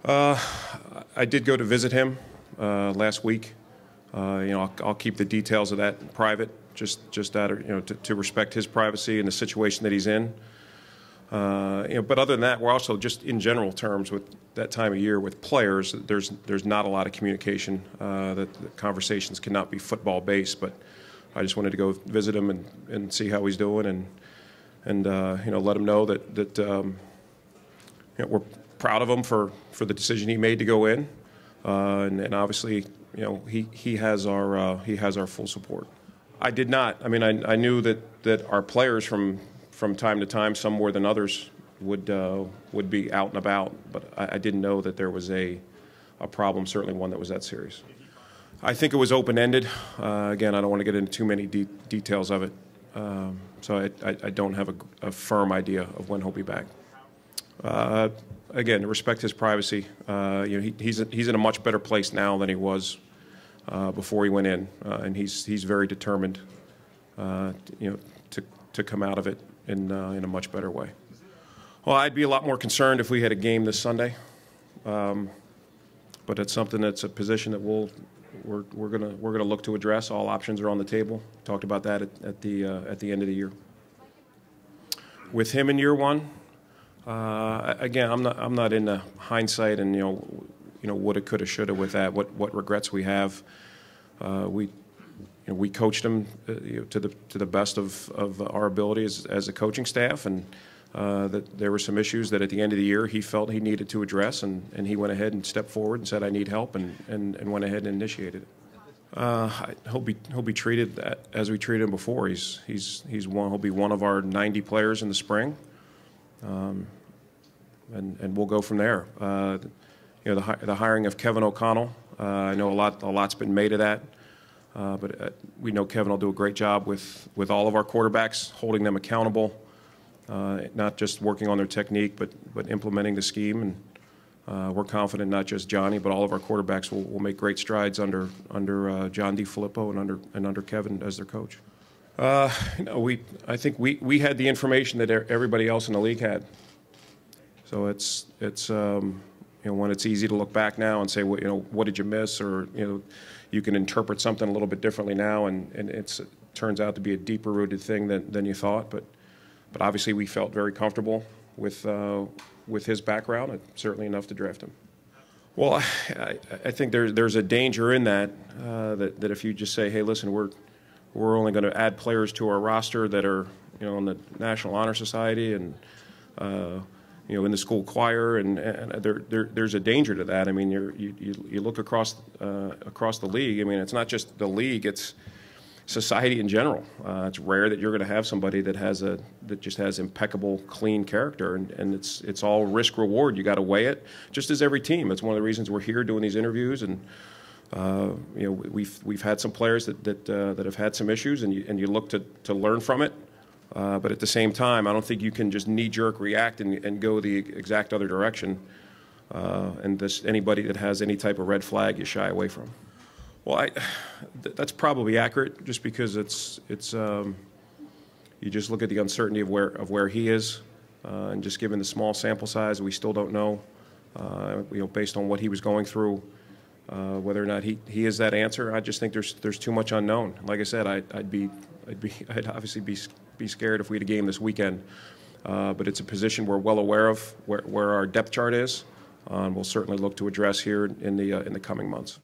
I did go to visit him last week. I'll keep the details of that private, just out of, to respect his privacy and the situation that he's in. But other than that, we're also just in general terms with that time of year with players. There's not a lot of communication. That the conversations cannot be football based. But I just wanted to go visit him and see how he's doing and let him know that we're proud of him for the decision he made to go in, and obviously he has our full support. I did not. I mean, I knew that our players from time to time, some more than others, would be out and about, but I didn't know that there was a problem, certainly one that was that serious. I think it was open-ended. Again, I don't want to get into too many details of it, so I don't have a firm idea of when he'll be back. Again, to respect his privacy, he's in a much better place now than he was before he went in, and he's very determined, to come out of it in a much better way. Well, I'd be a lot more concerned if we had a game this Sunday, but it's something that's a position that we're gonna look to address. All options are on the table. Talked about that at the end of the year. With him in year one. Again, I'm not into hindsight and woulda, coulda, shoulda with that. What regrets we have. We coached him to the best of our ability as a coaching staff, and that there were some issues that at the end of the year he felt he needed to address, and he went ahead and stepped forward and said, "I need help," and went ahead and initiated it. He'll be treated as we treated him before. He'll be one of our 90 players in the spring. And we'll go from there. The hiring of Kevin O'Connell, I know a lot's been made of that, but we know Kevin will do a great job with all of our quarterbacks, holding them accountable, not just working on their technique, but implementing the scheme. And we're confident not just Johnny, but all of our quarterbacks will make great strides under John DeFilippo and under Kevin as their coach. I think we had the information that everybody else in the league had. So it's when it's easy to look back now and say, well, what did you miss, or you can interpret something a little bit differently now, and it turns out to be a deeper rooted thing than you thought. But obviously we felt very comfortable with his background, and certainly enough to draft him. Well, I think there's a danger in that if you just say, hey, listen, we're only going to add players to our roster that are in the National Honor Society and in the school choir, and there's a danger to that. I mean, you look across the league. I mean, it's not just the league; it's society in general. It's rare that you're going to have somebody that just has impeccable, clean character, and it's all risk reward. You got to weigh it, just as every team. It's one of the reasons we're here doing these interviews, and we've had some players that have had some issues, and you look to learn from it. But at the same time, I don't think you can just knee-jerk react and go the exact other direction. And anybody that has any type of red flag, you shy away from. Well, that's probably accurate, just because it's you just look at the uncertainty of where he is, and just given the small sample size, we still don't know. Based on what he was going through, whether or not he is that answer. I just think there's too much unknown. Like I said, I'd obviously be scared if we had a game this weekend, but it's a position we're well aware of where our depth chart is, and we'll certainly look to address here in the coming months.